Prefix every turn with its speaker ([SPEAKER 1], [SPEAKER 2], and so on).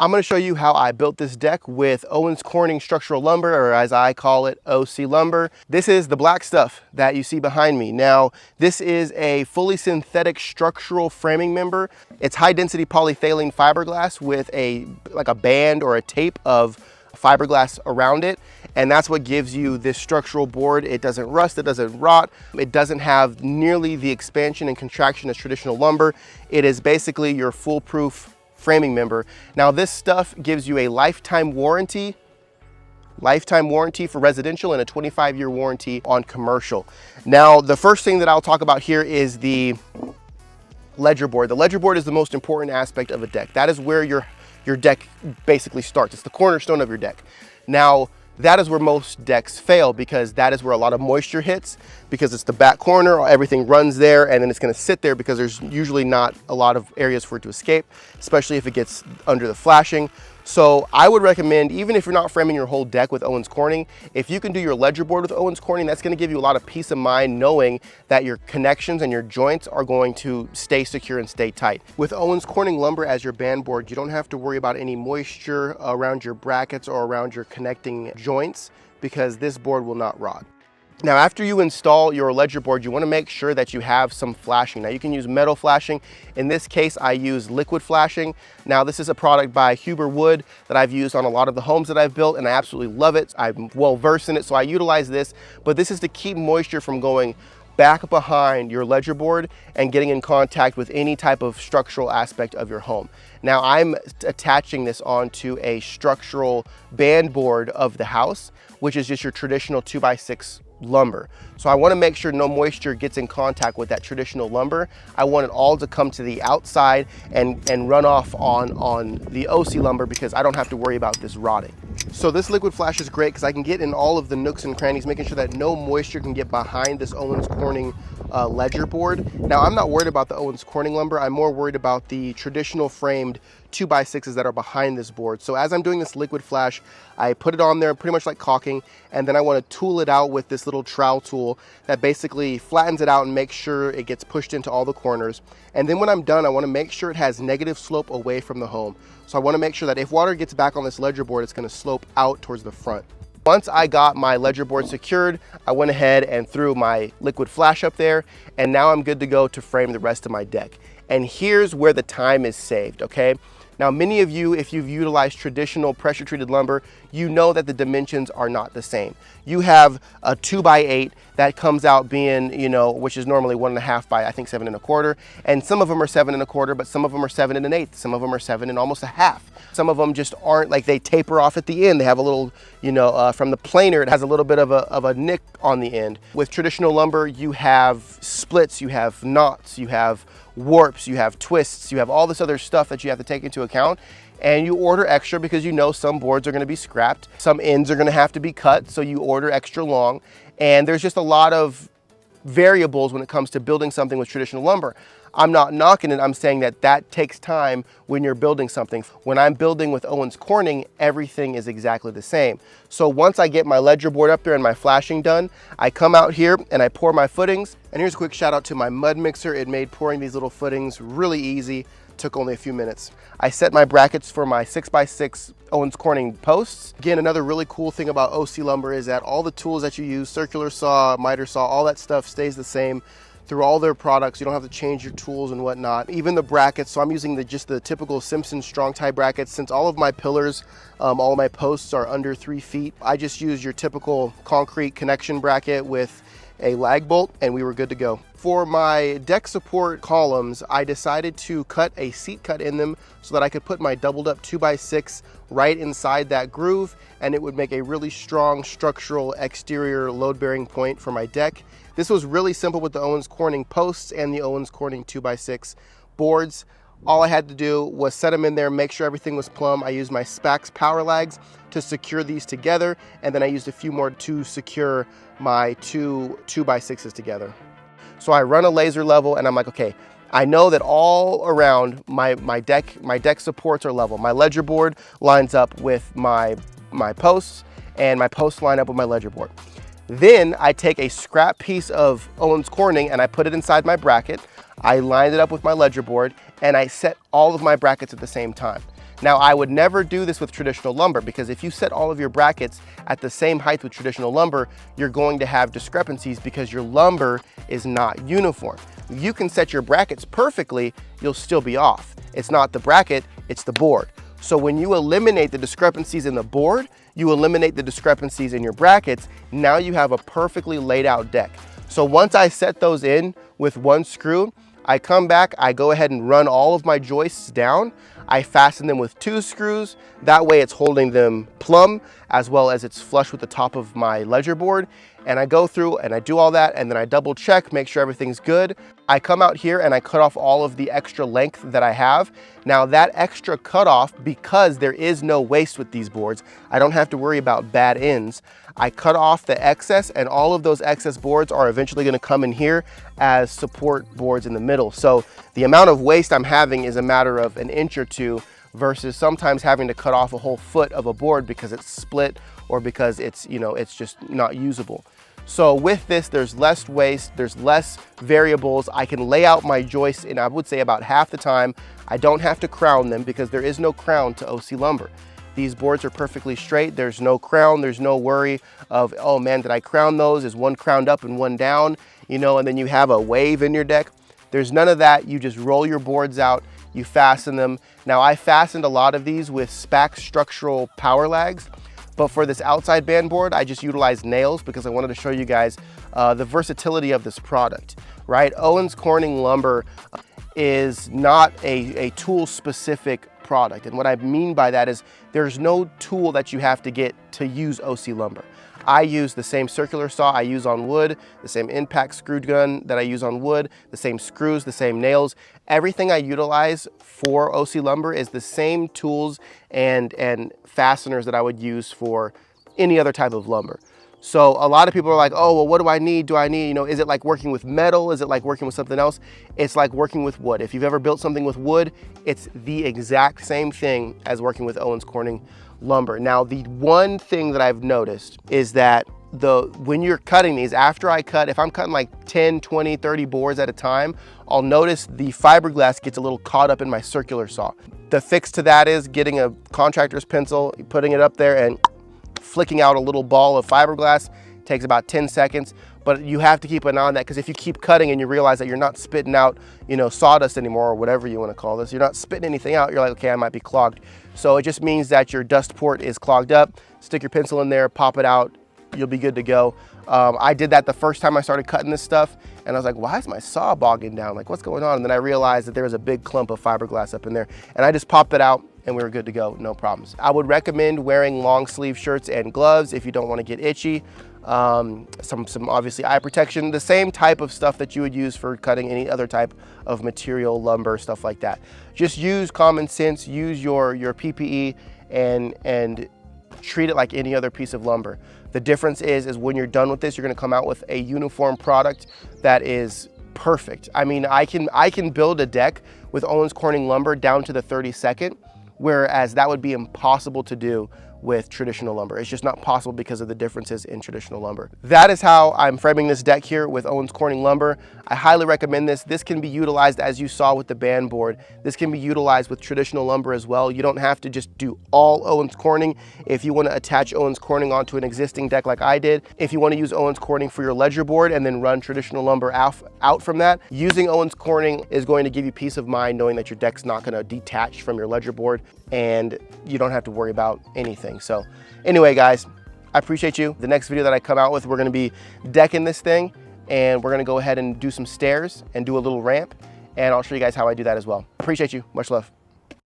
[SPEAKER 1] I'm going to show you how I built this deck with Owens Corning Structural Lumber, or as I call it, OC Lumber. This is the black stuff that you see behind me. Now, this is a fully synthetic structural framing member. It's high density polyethylene fiberglass with like a band or a tape of fiberglass around it. And that's what gives you this structural board. It doesn't rust, it doesn't rot. It doesn't have nearly the expansion and contraction as traditional lumber. It is basically your foolproof framing member. Now this stuff gives you a lifetime warranty for residential and a 25-year warranty on commercial. Now the first thing that I'll talk about here is the ledger board. The ledger board is the most important aspect of a deck. That is where your deck basically starts. It's the cornerstone of your deck. Now that is where most decks fail, because that is where a lot of moisture hits, because it's the back corner, everything runs there, and then it's going to sit there because there's usually not a lot of areas for it to escape, especially if it gets under the flashing. So I would recommend, even if you're not framing your whole deck with Owens Corning, if you can do your ledger board with Owens Corning, that's going to give you a lot of peace of mind knowing that your connections and your joints are going to stay secure and stay tight. With Owens Corning lumber as your band board, you don't have to worry about any moisture around your brackets or around your connecting joints, because this board will not rot. Now, after you install your ledger board, you want to make sure that you have some flashing. Now, you can use metal flashing. In this case, I use liquid flashing. Now, this is a product by Huber Wood that I've used on a lot of the homes that I've built, and I absolutely love it. I'm well versed in it, so I utilize this. But this is to keep moisture from going back behind your ledger board and getting in contact with any type of structural aspect of your home. Now, I'm attaching this onto a structural band board of the house, which is just your traditional 2x6 lumber. So I want to make sure no moisture gets in contact with that traditional lumber. I want it all to come to the outside and run off on the OC lumber, because I don't have to worry about this rotting. So this liquid flash is great because I can get in all of the nooks and crannies, making sure that no moisture can get behind this Owens Corning ledger board. Now, I'm not worried about the Owens Corning lumber. I'm more worried about the traditional framed 2x6s that are behind this board. So as I'm doing this liquid flash, I put it on there pretty much like caulking, and then I want to tool it out with this little trowel tool that basically flattens it out and makes sure it gets pushed into all the corners. And then when I'm done, I want to make sure it has negative slope away from the home. So I want to make sure that if water gets back on this ledger board, it's going to slope out towards the front. Once I got my ledger board secured, I went ahead and threw my liquid flash up there, and now I'm good to go to frame the rest of my deck. And here's where the time is saved, okay? Now, many of you, if you've utilized traditional pressure treated lumber, you know that the dimensions are not the same. You have a 2x8 that comes out being, which is normally 1.5 by, I think, 7 1/4. And some of them are 7 1/4, but some of them are 7 1/8. Some of them are 7 and almost a half. Some of them just aren't, like, they taper off at the end. They have a little, from the planer, it has a little bit of a nick on the end. With traditional lumber, you have splits, you have knots, you have warps, you have twists, you have all this other stuff that you have to take into account, and you order extra because some boards are going to be scrapped, some ends are going to have to be cut, so you order extra long, and there's just a lot of variables when it comes to building something with traditional lumber. I'm not knocking it, I'm saying that takes time when you're building something. When I'm building with Owens Corning, everything is exactly the same. So once I get my ledger board up there and my flashing done, I come out here and I pour my footings. And here's a quick shout out to my mud mixer. It made pouring these little footings really easy. Took only a few minutes. I set my brackets for my 6x6 Owens Corning posts. Again, another really cool thing about OC lumber is that all the tools that you use, circular saw, miter saw, all that stuff stays the same through all their products. You don't have to change your tools and whatnot. Even the brackets, so I'm using just the typical Simpson strong tie brackets. Since all of my pillars, all of my posts are under 3 feet, I just use your typical concrete connection bracket with a lag bolt, and we were good to go. For my deck support columns, I decided to cut a seat cut in them so that I could put my doubled up 2x6 right inside that groove, and it would make a really strong structural exterior load-bearing point for my deck. This was really simple with the Owens Corning posts and the Owens Corning 2x6 boards. All I had to do was set them in there, make sure everything was plumb. I used my Spax power lags to secure these together, and then I used a few more to secure my two 2x6s together. So I run a laser level, and I'm like, okay, I know that all around my deck supports are level. My ledger board lines up with my posts, and my posts line up with my ledger board. Then I take a scrap piece of Owens Corning and I put it inside my bracket. I lined it up with my ledger board, and I set all of my brackets at the same time. Now, I would never do this with traditional lumber, because if you set all of your brackets at the same height with traditional lumber, you're going to have discrepancies because your lumber is not uniform. You can set your brackets perfectly, you'll still be off. It's not the bracket, it's the board. So when you eliminate the discrepancies in the board, you eliminate the discrepancies in your brackets. Now you have a perfectly laid out deck. So once I set those in with one screw, I come back, I go ahead and run all of my joists down. I fasten them with 2 screws. That way it's holding them plumb, as well as it's flush with the top of my ledger board. And I go through and I do all that, and then I double check, make sure everything's good. I come out here and I cut off all of the extra length that I have. Now that extra cutoff, because there is no waste with these boards, I don't have to worry about bad ends. I cut off the excess, and all of those excess boards are eventually going to come in here as support boards in the middle. So the amount of waste I'm having is a matter of an inch or two, versus sometimes having to cut off a whole foot of a board because it's split or because it's, it's just not usable. So with this, there's less waste, there's less variables. I can lay out my joists in, I would say, about half the time. I don't have to crown them because there is no crown to OC lumber. These boards are perfectly straight. There's no crown. There's no worry of, oh man, did I crown those? Is one crowned up and one down? And then you have a wave in your deck. There's none of that. You just roll your boards out, you fasten them. Now, I fastened a lot of these with SPAC structural power lags, but for this outside band board, I just utilized nails because I wanted to show you guys the versatility of this product, right? Owens Corning lumber is not a tool specific product. And what I mean by that is there's no tool that you have to get to use OC lumber. I use the same circular saw I use on wood, the same impact screw gun that I use on wood, the same screws, the same nails. Everything I utilize for OC lumber is the same tools and fasteners that I would use for any other type of lumber. So a lot of people are like, oh, well, what do I need? Is it like working with metal? Is it like working with something else? It's like working with wood. If you've ever built something with wood, it's the exact same thing as working with Owens Corning lumber. Now, the one thing that I've noticed is that when you're cutting these, after I cut, if I'm cutting like 10, 20, 30 boards at a time, I'll notice the fiberglass gets a little caught up in my circular saw. The fix to that is getting a contractor's pencil, putting it up there and flicking out a little ball of fiberglass. Takes about 10 seconds, but you have to keep an eye on that, because if you keep cutting and you realize that you're not spitting out, sawdust anymore, or whatever you want to call this, you're not spitting anything out, you're like, okay, I might be clogged. So it just means that your dust port is clogged up. Stick your pencil in there, pop it out, you'll be good to go. I did that the first time I started cutting this stuff, and I was like, why is my saw bogging down? Like, what's going on? And then I realized that there was a big clump of fiberglass up in there, and I just popped it out, and we were good to go, no problems. I would recommend wearing long sleeve shirts and gloves if you don't want to get itchy. Some obviously eye protection, the same type of stuff that you would use for cutting any other type of material, lumber, stuff like that. Just use common sense, use your PPE, and treat it like any other piece of lumber. The difference is when you're done with this, you're going to come out with a uniform product that is perfect. I mean, I can build a deck with Owens Corning lumber down to the 32nd, whereas that would be impossible to do with traditional lumber. It's just not possible because of the differences in traditional lumber. That is how I'm framing this deck here with Owens Corning lumber. I highly recommend this. This can be utilized, as you saw with the band board. This can be utilized with traditional lumber as well. You don't have to just do all Owens Corning. If you want to attach Owens Corning onto an existing deck like I did, if you want to use Owens Corning for your ledger board and then run traditional lumber out from that, using Owens Corning is going to give you peace of mind knowing that your deck's not going to detach from your ledger board and you don't have to worry about anything. So anyway, guys, I appreciate you. The next video that I come out with, we're going to be decking this thing, and we're going to go ahead and do some stairs and do a little ramp, and I'll show you guys how I do that as well. Appreciate you. Much love.